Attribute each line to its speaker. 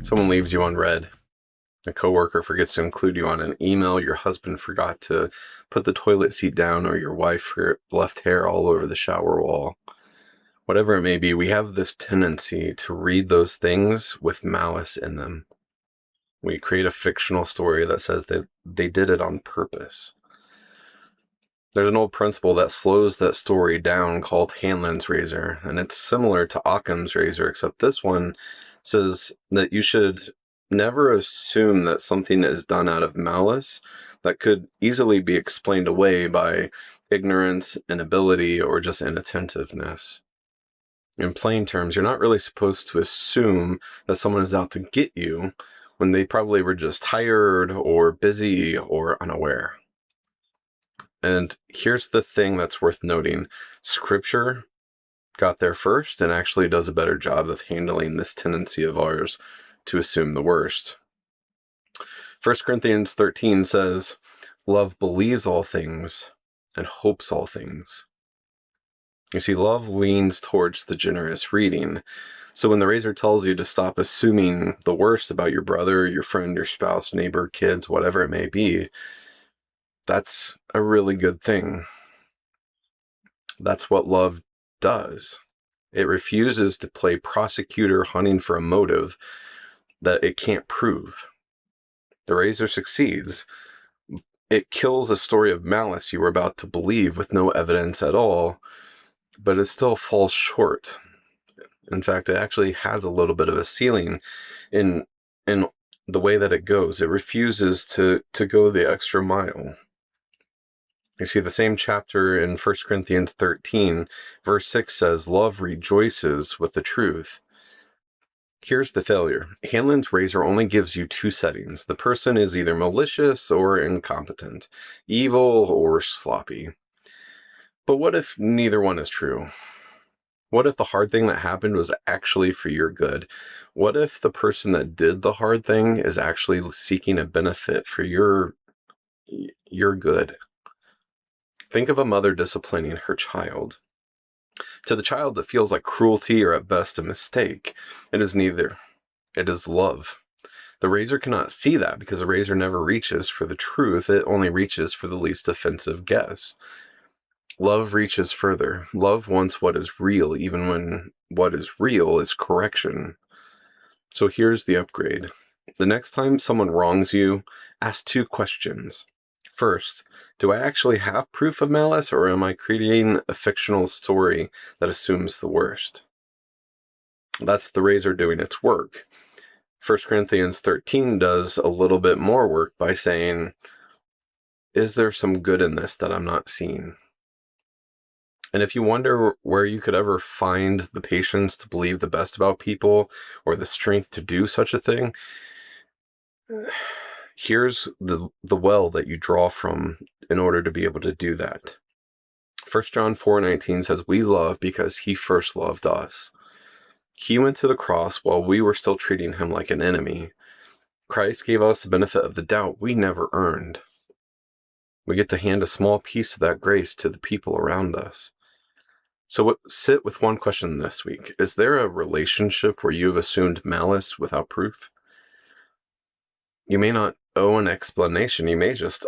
Speaker 1: Someone leaves you unread. A coworker forgets to include you on an email. Your husband forgot to put the toilet seat down, or your wife left hair all over the shower wall. Whatever it may be, we have this tendency to read those things with malice in them. We create a fictional story that says that they did it on purpose. There's an old principle that slows that story down called Hanlon's razor, and it's similar to Occam's razor, except this one says that you should never assume that something is done out of malice that could easily be explained away by ignorance, inability, or just inattentiveness. In plain terms, you're not really supposed to assume that someone is out to get you when they probably were just tired or busy or unaware. And here's the thing that's worth noting. Scripture got there first and actually does a better job of handling this tendency of ours to assume the worst. 1 Corinthians 13 says, "Love believes all things and hopes all things." You see, love leans towards the generous reading. So when the razor tells you to stop assuming the worst about your brother, your friend, your spouse, neighbor, kids, whatever it may be, that's a really good thing. That's what love does. It refuses to play prosecutor hunting for a motive that it can't prove. The razor succeeds. It kills a story of malice you were about to believe with no evidence at all, but it still falls short. In fact, it actually has a little bit of a ceiling in the way that it goes. It refuses to go the extra mile. You see, the same chapter in 1 Corinthians 13, verse 6 says, "Love rejoices with the truth." Here's the failure. Hanlon's razor only gives you two settings. The person is either malicious or incompetent, evil or sloppy. But what if neither one is true? What if the hard thing that happened was actually for your good? What if the person that did the hard thing is actually seeking a benefit for your good? Think of a mother disciplining her child. To the child, it feels like cruelty or at best a mistake. It is neither. It is love. The razor cannot see that because the razor never reaches for the truth. It only reaches for the least offensive guess. Love reaches further. Love wants what is real, even when what is real is correction. So here's the upgrade. The next time someone wrongs you, ask two questions. First, do I actually have proof of malice, or am I creating a fictional story that assumes the worst? That's the razor doing its work. 1 Corinthians 13 does a little bit more work by saying, is there some good in this that I'm not seeing? And if you wonder where you could ever find the patience to believe the best about people or the strength to do such a thing, here's the well that you draw from in order to be able to do that. 1 John 4:19 says, "We love because he first loved us." He went to the cross while we were still treating him like an enemy. Christ gave us the benefit of the doubt we never earned. We get to hand a small piece of that grace to the people around us. So sit with one question this week. Is there a relationship where you've assumed malice without proof? You may not owe an explanation. You may just